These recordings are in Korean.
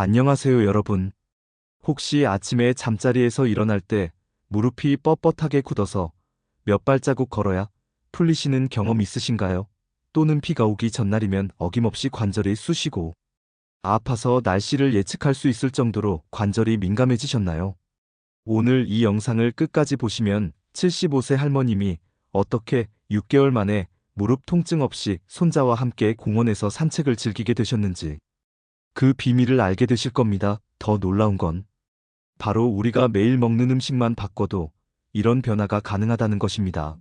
안녕하세요, 여러분. 혹시 아침에 잠자리에서 일어날 때 무릎이 뻣뻣하게 굳어서 몇 발자국 걸어야 풀리시는 경험 있으신가요? 또는 비가 오기 전날이면 어김없이 관절이 쑤시고 아파서 날씨를 예측할 수 있을 정도로 관절이 민감해지셨나요? 오늘 이 영상을 끝까지 보시면 75세 할머님이 어떻게 6개월 만에 무릎 통증 없이 손자와 함께 공원에서 산책을 즐기게 되셨는지 그 비밀을 알게 되실 겁니다. 더 놀라운 건 바로 우리가 매일 먹는 음식만 바꿔도 이런 변화가 가능하다는 것입니다.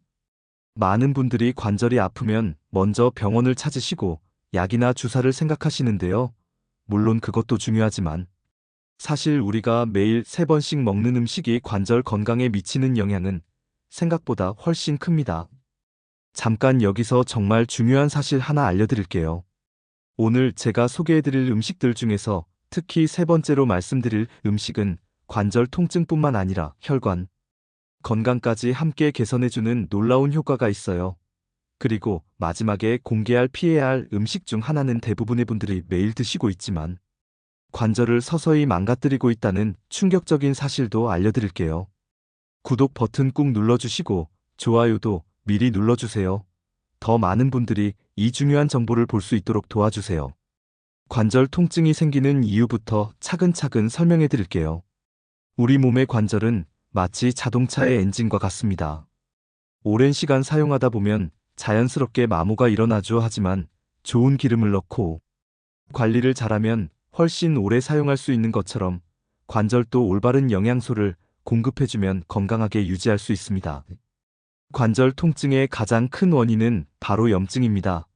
많은 분들이 관절이 아프면 먼저 병원을 찾으시고 약이나 주사를 생각하시는데요. 물론 그것도 중요하지만 사실 우리가 매일 3번씩 먹는 음식이 관절 건강에 미치는 영향은 생각보다 훨씬 큽니다. 잠깐 여기서 정말 중요한 사실 하나 알려드릴게요. 오늘 제가 소개해드릴 음식들 중에서 특히 3번째로 말씀드릴 음식은 관절 통증뿐만 아니라 혈관, 건강까지 함께 개선해주는 놀라운 효과가 있어요. 그리고 마지막에 공개할 피해야 할 음식 중 하나는 대부분의 분들이 매일 드시고 있지만 관절을 서서히 망가뜨리고 있다는 충격적인 사실도 알려드릴게요. 구독 버튼 꾹 눌러주시고 좋아요도 미리 눌러주세요. 더 많은 분들이 이 중요한 정보를 볼 수 있도록 도와주세요. 관절 통증이 생기는 이유부터 차근차근 설명해 드릴게요. 우리 몸의 관절은 마치 자동차의 엔진과 같습니다. 오랜 시간 사용하다 보면 자연스럽게 마모가 일어나죠. 하지만 좋은 기름을 넣고 관리를 잘하면 훨씬 오래 사용할 수 있는 것처럼 관절도 올바른 영양소를 공급해주면 건강하게 유지할 수 있습니다. 관절 통증의 가장 큰 원인은 바로 염증입니다.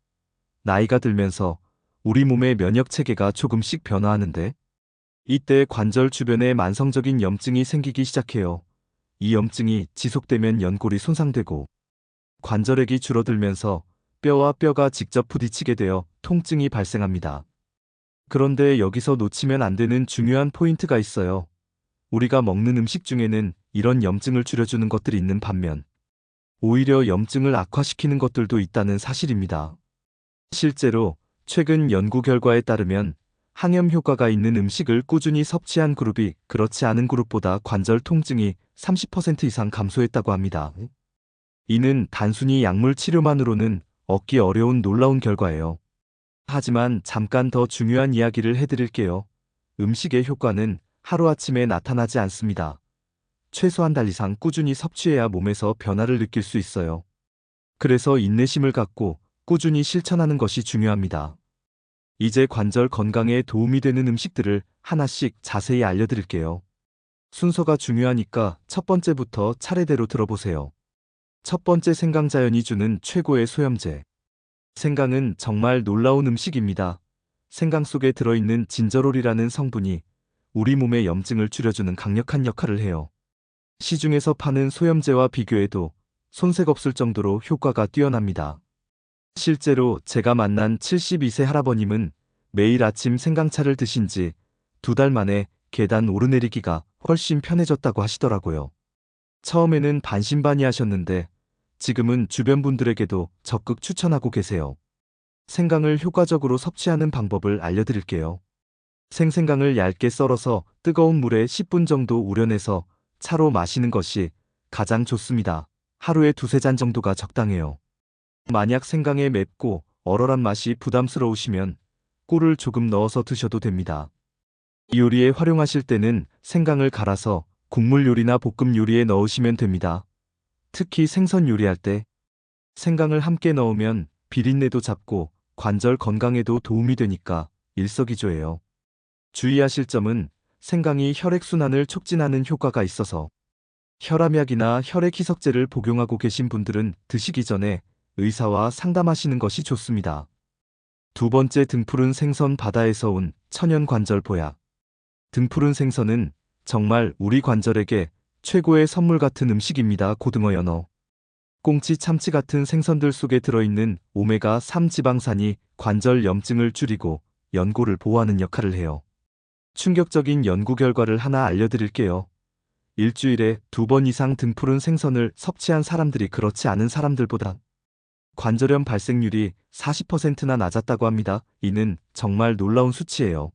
나이가 들면서 우리 몸의 면역 체계가 조금씩 변화하는데 이때 관절 주변에 만성적인 염증이 생기기 시작해요. 이 염증이 지속되면 연골이 손상되고 관절액이 줄어들면서 뼈와 뼈가 직접 부딪히게 되어 통증이 발생합니다. 그런데 여기서 놓치면 안 되는 중요한 포인트가 있어요. 우리가 먹는 음식 중에는 이런 염증을 줄여주는 것들이 있는 반면 오히려 염증을 악화시키는 것들도 있다는 사실입니다. 실제로 최근 연구 결과에 따르면 항염 효과가 있는 음식을 꾸준히 섭취한 그룹이 그렇지 않은 그룹보다 관절 통증이 30% 이상 감소했다고 합니다. 이는 단순히 약물 치료만으로는 얻기 어려운 놀라운 결과예요. 하지만 잠깐 더 중요한 이야기를 해드릴게요. 음식의 효과는 하루아침에 나타나지 않습니다. 최소 한 달 이상 꾸준히 섭취해야 몸에서 변화를 느낄 수 있어요. 그래서 인내심을 갖고 꾸준히 실천하는 것이 중요합니다. 이제 관절 건강에 도움이 되는 음식들을 하나씩 자세히 알려드릴게요. 순서가 중요하니까 첫 번째부터 차례대로 들어보세요. 첫 번째, 생강자연이 주는 최고의 소염제. 생강은 정말 놀라운 음식입니다. 생강 속에 들어있는 진저롤이라는 성분이 우리 몸의 염증을 줄여주는 강력한 역할을 해요. 시중에서 파는 소염제와 비교해도 손색 없을 정도로 효과가 뛰어납니다. 실제로 제가 만난 72세 할아버님은 매일 아침 생강차를 드신 지 2달 만에 계단 오르내리기가 훨씬 편해졌다고 하시더라고요. 처음에는 반신반의하셨는데 지금은 주변 분들에게도 적극 추천하고 계세요. 생강을 효과적으로 섭취하는 방법을 알려드릴게요. 생생강을 얇게 썰어서 뜨거운 물에 10분 정도 우려내서 차로 마시는 것이 가장 좋습니다. 하루에 2~3잔 정도가 적당해요. 만약 생강에 맵고 얼얼한 맛이 부담스러우시면 꿀을 조금 넣어서 드셔도 됩니다. 이 요리에 활용하실 때는 생강을 갈아서 국물 요리나 볶음 요리에 넣으시면 됩니다. 특히 생선 요리할 때 생강을 함께 넣으면 비린내도 잡고 관절 건강에도 도움이 되니까 일석이조예요. 주의하실 점은 생강이 혈액순환을 촉진하는 효과가 있어서 혈압약이나 혈액희석제를 복용하고 계신 분들은 드시기 전에 의사와 상담하시는 것이 좋습니다. 두 번째, 등푸른 생선, 바다에서 온 천연 관절 보약. 등푸른 생선은 정말 우리 관절에게 최고의 선물 같은 음식입니다. 고등어, 연어, 꽁치, 참치 같은 생선들 속에 들어있는 오메가3 지방산이 관절 염증을 줄이고 연골을 보호하는 역할을 해요. 충격적인 연구 결과를 하나 알려드릴게요. 일주일에 2번 이상 등푸른 생선을 섭취한 사람들이 그렇지 않은 사람들보다 관절염 발생률이 40%나 낮았다고 합니다. 이는 정말 놀라운 수치예요.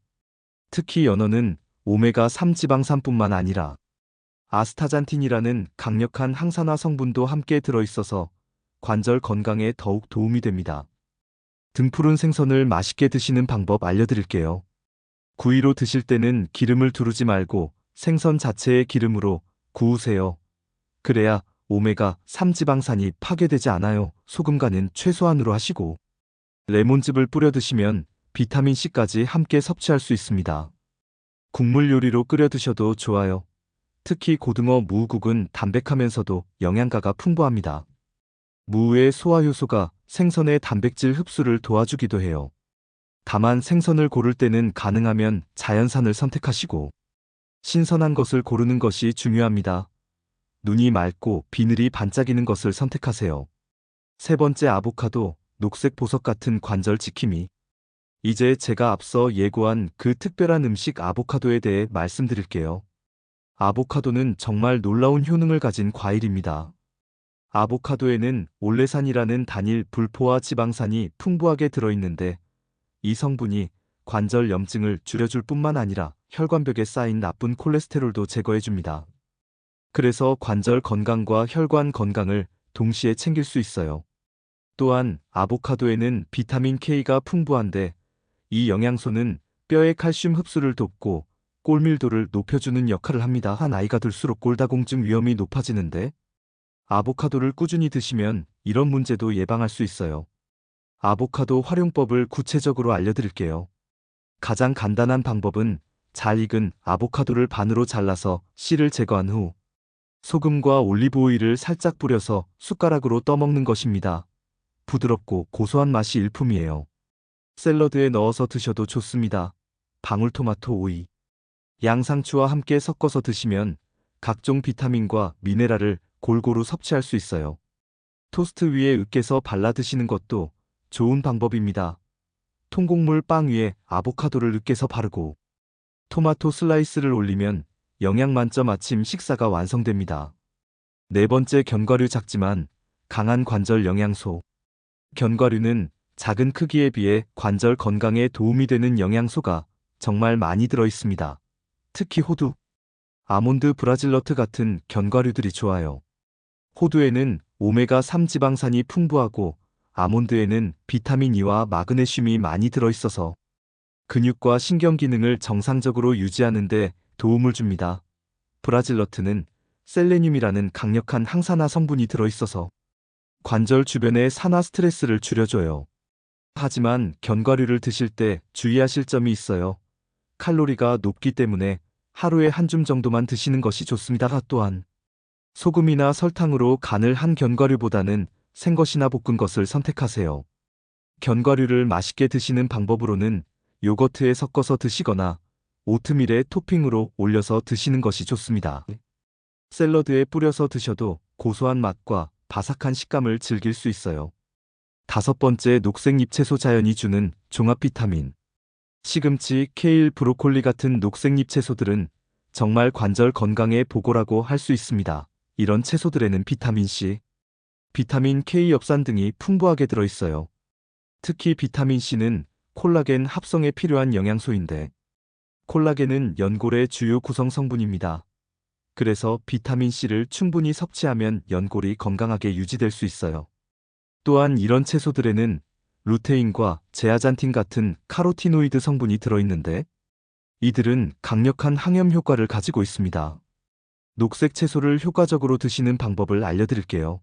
특히 연어는 오메가3 지방산뿐만 아니라 아스타잔틴이라는 강력한 항산화 성분도 함께 들어있어서 관절 건강에 더욱 도움이 됩니다. 등푸른 생선을 맛있게 드시는 방법 알려드릴게요. 구이로 드실 때는 기름을 두르지 말고 생선 자체의 기름으로 구우세요. 그래야 오메가3 지방산이 파괴되지 않아요. 소금 간은 최소한으로 하시고 레몬즙을 뿌려 드시면 비타민C까지 함께 섭취할 수 있습니다. 국물 요리로 끓여 드셔도 좋아요. 특히 고등어 무국은 담백하면서도 영양가가 풍부합니다. 무의 소화 효소가 생선의 단백질 흡수를 도와주기도 해요. 다만 생선을 고를 때는 가능하면 자연산을 선택하시고 신선한 것을 고르는 것이 중요합니다. 눈이 맑고 비늘이 반짝이는 것을 선택하세요. 세 번째, 아보카도, 녹색 보석 같은 관절 지킴이. 이제 제가 앞서 예고한 그 특별한 음식 아보카도에 대해 말씀드릴게요. 아보카도는 정말 놀라운 효능을 가진 과일입니다. 아보카도에는 올레산이라는 단일 불포화 지방산이 풍부하게 들어있는데 이 성분이 관절 염증을 줄여줄 뿐만 아니라 혈관벽에 쌓인 나쁜 콜레스테롤도 제거해줍니다. 그래서 관절 건강과 혈관 건강을 동시에 챙길 수 있어요. 또한 아보카도에는 비타민 K가 풍부한데 이 영양소는 뼈의 칼슘 흡수를 돕고 골밀도를 높여주는 역할을 합니다. 나이가 들수록 골다공증 위험이 높아지는데 아보카도를 꾸준히 드시면 이런 문제도 예방할 수 있어요. 아보카도 활용법을 구체적으로 알려드릴게요. 가장 간단한 방법은 잘 익은 아보카도를 반으로 잘라서 씨를 제거한 후 소금과 올리브 오일을 살짝 뿌려서 숟가락으로 떠먹는 것입니다. 부드럽고 고소한 맛이 일품이에요. 샐러드에 넣어서 드셔도 좋습니다. 방울토마토 오이, 양상추와 함께 섞어서 드시면 각종 비타민과 미네랄을 골고루 섭취할 수 있어요. 토스트 위에 으깨서 발라 드시는 것도 좋은 방법입니다. 통곡물 빵 위에 아보카도를 으깨서 바르고 토마토 슬라이스를 올리면 영양 만점 아침 식사가 완성됩니다. 네 번째, 견과류, 작지만 강한 관절 영양소. 견과류는 작은 크기에 비해 관절 건강에 도움이 되는 영양소가 정말 많이 들어 있습니다. 특히 호두, 아몬드, 브라질너트 같은 견과류들이 좋아요. 호두에는 오메가3 지방산이 풍부하고 아몬드에는 비타민 E와 마그네슘이 많이 들어있어서 근육과 신경 기능을 정상적으로 유지하는 데 도움을 줍니다. 브라질너트는 셀레늄이라는 강력한 항산화 성분이 들어있어서 관절 주변의 산화 스트레스를 줄여줘요. 하지만 견과류를 드실 때 주의하실 점이 있어요. 칼로리가 높기 때문에 하루에 한 줌 정도만 드시는 것이 좋습니다. 또한 소금이나 설탕으로 간을 한 견과류보다는 생것이나 볶은 것을 선택하세요. 견과류를 맛있게 드시는 방법으로는 요거트에 섞어서 드시거나 오트밀에 토핑으로 올려서 드시는 것이 좋습니다. 샐러드에 뿌려서 드셔도 고소한 맛과 바삭한 식감을 즐길 수 있어요. 다섯 번째, 녹색 잎채소, 자연이 주는 종합 비타민. 시금치, 케일, 브로콜리 같은 녹색 잎채소들은 정말 관절 건강에 보고라고 할 수 있습니다. 이런 채소들에는 비타민C, 비타민 K, 엽산 등이 풍부하게 들어있어요. 특히 비타민C는 콜라겐 합성에 필요한 영양소인데 콜라겐은 연골의 주요 구성 성분입니다. 그래서 비타민C를 충분히 섭취하면 연골이 건강하게 유지될 수 있어요. 또한 이런 채소들에는 루테인과 제아잔틴 같은 카로티노이드 성분이 들어있는데 이들은 강력한 항염 효과를 가지고 있습니다. 녹색 채소를 효과적으로 드시는 방법을 알려드릴게요.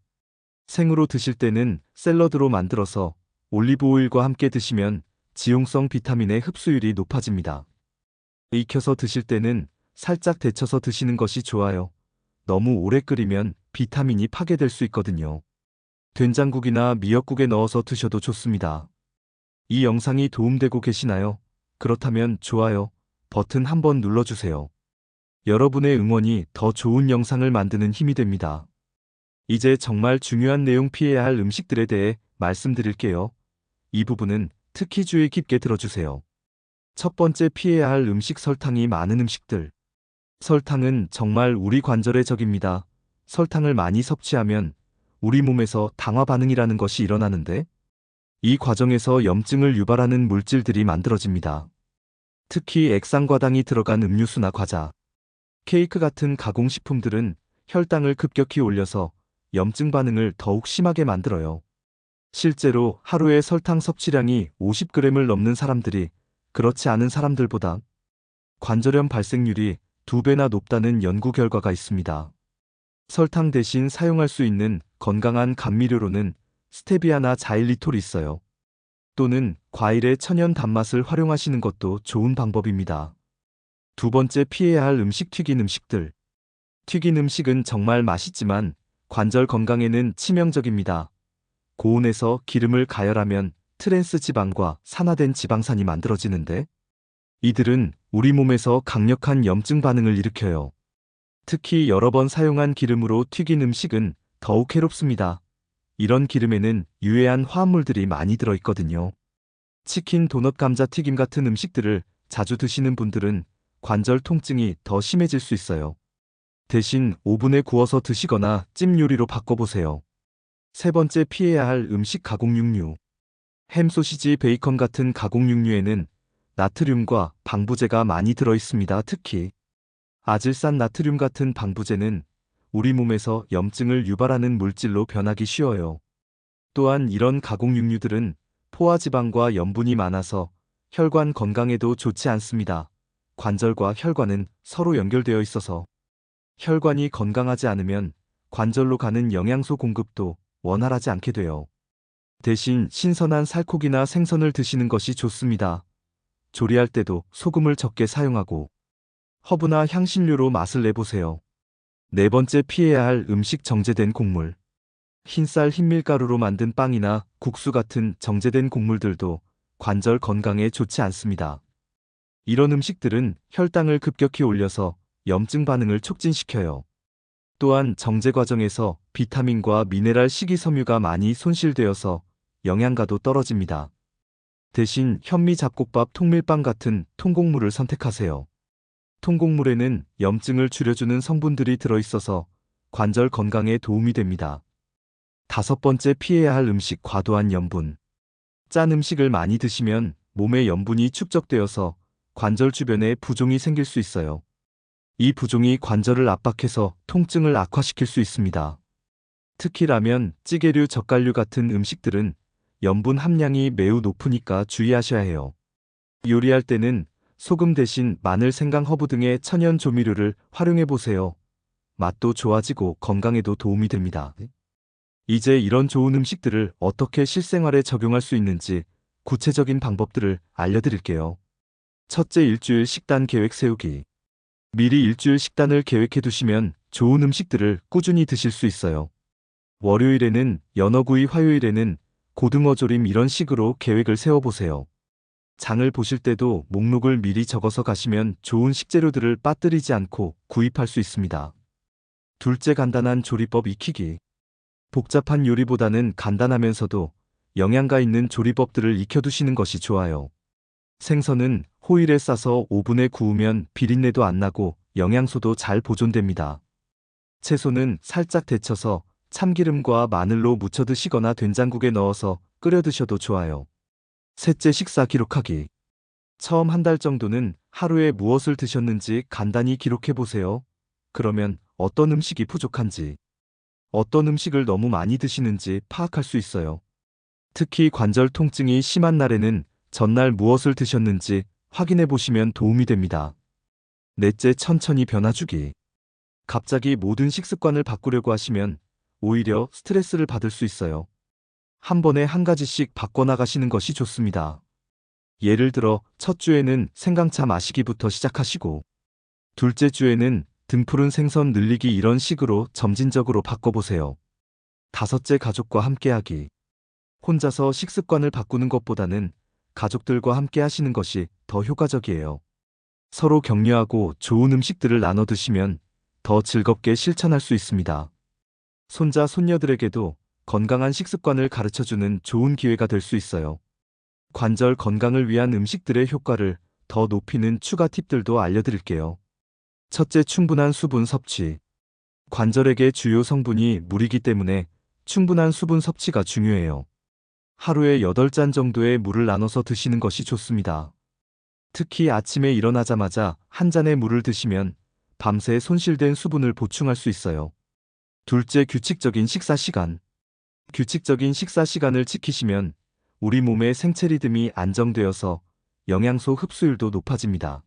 생으로 드실 때는 샐러드로 만들어서 올리브 오일과 함께 드시면 지용성 비타민의 흡수율이 높아집니다. 익혀서 드실 때는 살짝 데쳐서 드시는 것이 좋아요. 너무 오래 끓이면 비타민이 파괴될 수 있거든요. 된장국이나 미역국에 넣어서 드셔도 좋습니다. 이 영상이 도움되고 계시나요? 그렇다면 좋아요 버튼 한번 눌러주세요. 여러분의 응원이 더 좋은 영상을 만드는 힘이 됩니다. 이제 정말 중요한 내용, 피해야 할 음식들에 대해 말씀드릴게요. 이 부분은 특히 주의 깊게 들어주세요. 첫 번째, 피해야 할 음식, 설탕이 많은 음식들. 설탕은 정말 우리 관절의 적입니다. 설탕을 많이 섭취하면 우리 몸에서 당화 반응이라는 것이 일어나는데 이 과정에서 염증을 유발하는 물질들이 만들어집니다. 특히 액상과당이 들어간 음료수나 과자, 케이크 같은 가공식품들은 혈당을 급격히 올려서 염증 반응을 더욱 심하게 만들어요. 실제로 하루에 설탕 섭취량이 50g을 넘는 사람들이 그렇지 않은 사람들보다 관절염 발생률이 2배나 높다는 연구 결과가 있습니다. 설탕 대신 사용할 수 있는 건강한 감미료로는 스테비아나 자일리톨이 있어요. 또는 과일의 천연 단맛을 활용하시는 것도 좋은 방법입니다. 두 번째 피해야 할 음식 튀긴 음식들. 튀긴 음식은 정말 맛있지만 관절 건강에는 치명적입니다. 고온에서 기름을 가열하면 트랜스 지방과 산화된 지방산이 만들어지는데 이들은 우리 몸에서 강력한 염증 반응을 일으켜요. 특히 여러 번 사용한 기름으로 튀긴 음식은 더욱 해롭습니다. 이런 기름에는 유해한 화합물들이 많이 들어있거든요. 치킨, 도넛, 감자튀김 같은 음식들을 자주 드시는 분들은 관절 통증이 더 심해질 수 있어요. 대신 오븐에 구워서 드시거나 찜 요리로 바꿔보세요. 세 번째 피해야 할 음식 가공육류. 햄, 소시지, 베이컨 같은 가공육류에는 나트륨과 방부제가 많이 들어있습니다. 특히 아질산 나트륨 같은 방부제는 우리 몸에서 염증을 유발하는 물질로 변하기 쉬워요. 또한 이런 가공육류들은 포화지방과 염분이 많아서 혈관 건강에도 좋지 않습니다. 관절과 혈관은 서로 연결되어 있어서 혈관이 건강하지 않으면 관절로 가는 영양소 공급도 원활하지 않게 돼요. 대신 신선한 살코기나 생선을 드시는 것이 좋습니다. 조리할 때도 소금을 적게 사용하고 허브나 향신료로 맛을 내보세요. 네 번째 피해야 할 음식 정제된 곡물. 흰쌀 흰밀가루로 만든 빵이나 국수 같은 정제된 곡물들도 관절 건강에 좋지 않습니다. 이런 음식들은 혈당을 급격히 올려서 염증 반응을 촉진시켜요. 또한 정제 과정에서 비타민과 미네랄 식이섬유가 많이 손실되어서 영양가도 떨어집니다. 대신 현미 잡곡밥, 통밀빵 같은 통곡물을 선택하세요. 통곡물에는 염증을 줄여주는 성분들이 들어있어서 관절 건강에 도움이 됩니다. 다섯 번째 피해야 할 음식 과도한 염분. 짠 음식을 많이 드시면 몸에 염분이 축적되어서 관절 주변에 부종이 생길 수 있어요. 이 부종이 관절을 압박해서 통증을 악화시킬 수 있습니다. 특히 라면, 찌개류, 젓갈류 같은 음식들은 염분 함량이 매우 높으니까 주의하셔야 해요. 요리할 때는 소금 대신 마늘, 생강, 허브 등의 천연 조미료를 활용해 보세요. 맛도 좋아지고 건강에도 도움이 됩니다. 이제 이런 좋은 음식들을 어떻게 실생활에 적용할 수 있는지 구체적인 방법들을 알려드릴게요. 첫째, 일주일 식단 계획 세우기. 미리 일주일 식단을 계획해 두시면 좋은 음식들을 꾸준히 드실 수 있어요. 월요일에는 연어구이, 화요일에는 고등어조림, 이런 식으로 계획을 세워보세요. 장을 보실 때도 목록을 미리 적어서 가시면 좋은 식재료들을 빠뜨리지 않고 구입할 수 있습니다. 둘째, 간단한 조리법 익히기. 복잡한 요리보다는 간단하면서도 영양가 있는 조리법들을 익혀두시는 것이 좋아요. 생선은 호일에 싸서 오븐에 구우면 비린내도 안 나고 영양소도 잘 보존됩니다. 채소는 살짝 데쳐서 참기름과 마늘로 무쳐 드시거나 된장국에 넣어서 끓여 드셔도 좋아요. 셋째, 식사 기록하기. 처음 한 달 정도는 하루에 무엇을 드셨는지 간단히 기록해 보세요. 그러면 어떤 음식이 부족한지, 어떤 음식을 너무 많이 드시는지 파악할 수 있어요. 특히 관절 통증이 심한 날에는 전날 무엇을 드셨는지 확인해 보시면 도움이 됩니다. 넷째, 천천히 변화 주기. 갑자기 모든 식습관을 바꾸려고 하시면 오히려 스트레스를 받을 수 있어요. 한 번에 한 가지씩 바꿔나가시는 것이 좋습니다. 예를 들어 첫 주에는 생강차 마시기부터 시작하시고, 둘째 주에는 등푸른 생선 늘리기, 이런 식으로 점진적으로 바꿔보세요. 다섯째, 가족과 함께하기. 혼자서 식습관을 바꾸는 것보다는 가족들과 함께 하시는 것이 더 효과적이에요. 서로 격려하고 좋은 음식들을 나눠 드시면 더 즐겁게 실천할 수 있습니다. 손자, 손녀들에게도 건강한 식습관을 가르쳐주는 좋은 기회가 될 수 있어요. 관절 건강을 위한 음식들의 효과를 더 높이는 추가 팁들도 알려드릴게요. 첫째, 충분한 수분 섭취. 관절에게 주요 성분이 물이기 때문에 충분한 수분 섭취가 중요해요. 하루에 8잔 정도의 물을 나눠서 드시는 것이 좋습니다. 특히 아침에 일어나자마자 한 잔의 물을 드시면 밤새 손실된 수분을 보충할 수 있어요. 둘째, 규칙적인 식사 시간. 규칙적인 식사 시간을 지키시면 우리 몸의 생체 리듬이 안정되어서 영양소 흡수율도 높아집니다.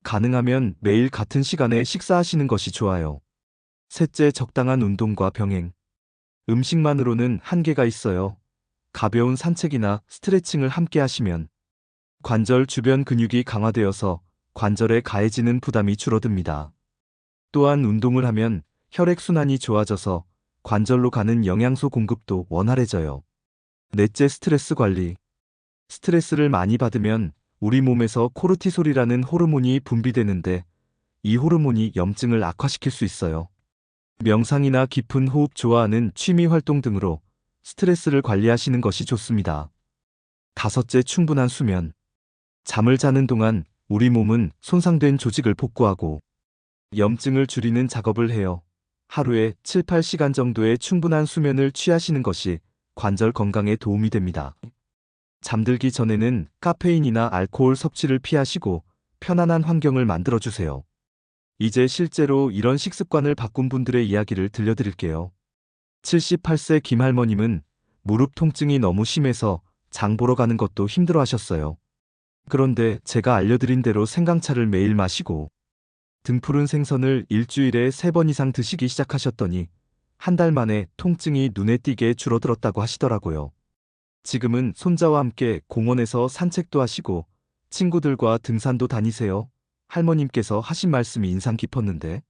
가능하면 매일 같은 시간에 식사하시는 것이 좋아요. 셋째, 적당한 운동과 병행. 음식만으로는 한계가 있어요. 가벼운 산책이나 스트레칭을 함께 하시면 관절 주변 근육이 강화되어서 관절에 가해지는 부담이 줄어듭니다. 또한 운동을 하면 혈액순환이 좋아져서 관절로 가는 영양소 공급도 원활해져요. 넷째, 스트레스 관리. 스트레스를 많이 받으면 우리 몸에서 코르티솔이라는 호르몬이 분비되는데 이 호르몬이 염증을 악화시킬 수 있어요. 명상이나 깊은 호흡 좋아하는 취미 활동 등으로 스트레스를 관리하시는 것이 좋습니다. 다섯째, 충분한 수면. 잠을 자는 동안 우리 몸은 손상된 조직을 복구하고 염증을 줄이는 작업을 해요. 하루에 7, 8시간 정도의 충분한 수면을 취하시는 것이 관절 건강에 도움이 됩니다. 잠들기 전에는 카페인이나 알코올 섭취를 피하시고 편안한 환경을 만들어주세요. 이제 실제로 이런 식습관을 바꾼 분들의 이야기를 들려드릴게요. 78세 김할머님은 무릎 통증이 너무 심해서 장 보러 가는 것도 힘들어 하셨어요. 그런데 제가 알려드린 대로 생강차를 매일 마시고 등푸른 생선을 일주일에 3번 이상 드시기 시작하셨더니 한 달 만에 통증이 눈에 띄게 줄어들었다고 하시더라고요. 지금은 손자와 함께 공원에서 산책도 하시고 친구들과 등산도 다니세요. 할머님께서 하신 말씀이 인상 깊었는데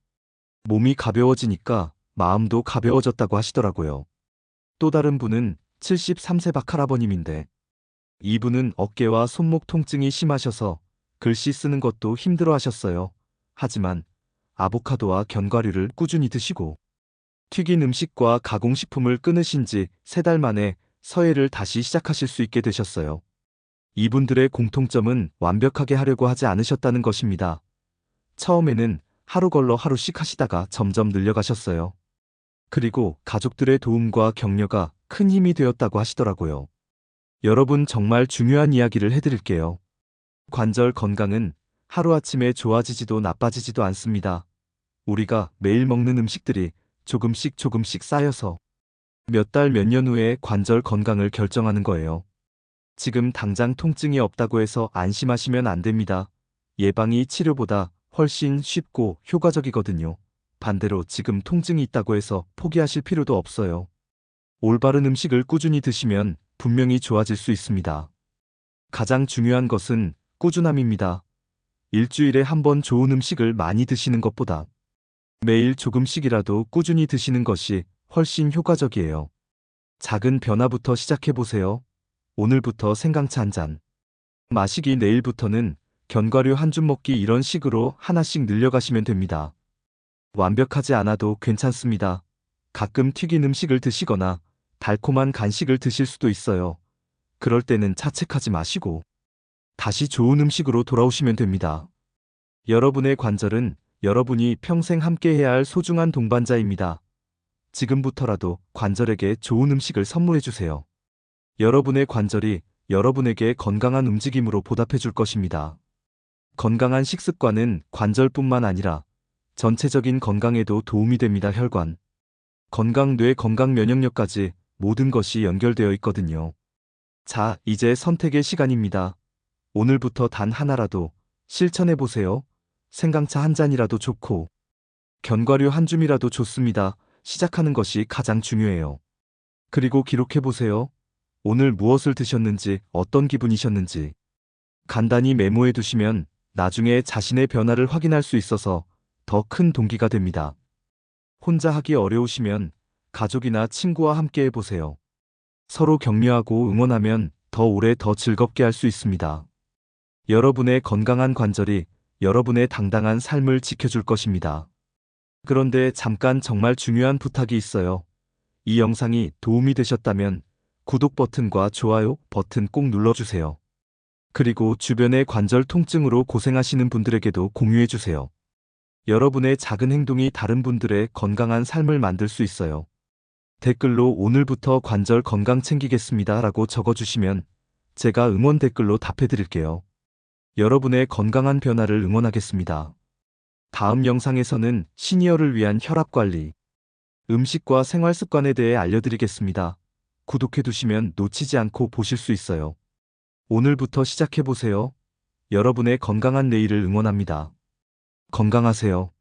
몸이 가벼워지니까 마음도 가벼워졌다고 하시더라고요. 또 다른 분은 73세 박할아버님인데 이분은 어깨와 손목 통증이 심하셔서 글씨 쓰는 것도 힘들어 하셨어요. 하지만 아보카도와 견과류를 꾸준히 드시고 튀긴 음식과 가공식품을 끊으신 지 3달 만에 서예를 다시 시작하실 수 있게 되셨어요. 이분들의 공통점은 완벽하게 하려고 하지 않으셨다는 것입니다. 처음에는 하루 걸러 하루씩 하시다가 점점 늘려가셨어요. 그리고 가족들의 도움과 격려가 큰 힘이 되었다고 하시더라고요. 여러분, 정말 중요한 이야기를 해드릴게요. 관절 건강은 하루아침에 좋아지지도 나빠지지도 않습니다. 우리가 매일 먹는 음식들이 조금씩 쌓여서 몇 달, 몇 년 후에 관절 건강을 결정하는 거예요. 지금 당장 통증이 없다고 해서 안심하시면 안 됩니다. 예방이 치료보다 훨씬 쉽고 효과적이거든요. 반대로 지금 통증이 있다고 해서 포기하실 필요도 없어요. 올바른 음식을 꾸준히 드시면 분명히 좋아질 수 있습니다. 가장 중요한 것은 꾸준함입니다. 일주일에 한 번 좋은 음식을 많이 드시는 것보다 매일 조금씩이라도 꾸준히 드시는 것이 훨씬 효과적이에요. 작은 변화부터 시작해보세요. 오늘부터 생강차 한 잔 마시기, 내일부터는 견과류 한 줌 먹기, 이런 식으로 하나씩 늘려가시면 됩니다. 완벽하지 않아도 괜찮습니다. 가끔 튀긴 음식을 드시거나 달콤한 간식을 드실 수도 있어요. 그럴 때는 자책하지 마시고 다시 좋은 음식으로 돌아오시면 됩니다. 여러분의 관절은 여러분이 평생 함께해야 할 소중한 동반자입니다. 지금부터라도 관절에게 좋은 음식을 선물해주세요. 여러분의 관절이 여러분에게 건강한 움직임으로 보답해줄 것입니다. 건강한 식습관은 관절뿐만 아니라 전체적인 건강에도 도움이 됩니다. 혈관, 건강, 뇌 건강, 면역력까지 모든 것이 연결되어 있거든요. 자, 이제 선택의 시간입니다. 오늘부터 단 하나라도 실천해보세요. 생강차 한 잔이라도 좋고 견과류 한 줌이라도 좋습니다. 시작하는 것이 가장 중요해요. 그리고 기록해보세요. 오늘 무엇을 드셨는지, 어떤 기분이셨는지 간단히 메모해 두시면 나중에 자신의 변화를 확인할 수 있어서 더 큰 동기가 됩니다. 혼자 하기 어려우시면 가족이나 친구와 함께 해보세요. 서로 격려하고 응원하면 더 오래 더 즐겁게 할 수 있습니다. 여러분의 건강한 관절이 여러분의 당당한 삶을 지켜줄 것입니다. 그런데 잠깐 정말 중요한 부탁이 있어요. 이 영상이 도움이 되셨다면 구독 버튼과 좋아요 버튼 꼭 눌러주세요. 그리고 주변의 관절 통증으로 고생하시는 분들에게도 공유해주세요. 여러분의 작은 행동이 다른 분들의 건강한 삶을 만들 수 있어요. 댓글로 오늘부터 관절 건강 챙기겠습니다 라고 적어주시면 제가 응원 댓글로 답해드릴게요. 여러분의 건강한 변화를 응원하겠습니다. 다음 영상에서는 시니어를 위한 혈압 관리, 음식과 생활 습관에 대해 알려드리겠습니다. 구독해두시면 놓치지 않고 보실 수 있어요. 오늘부터 시작해보세요. 여러분의 건강한 내일을 응원합니다. 건강하세요.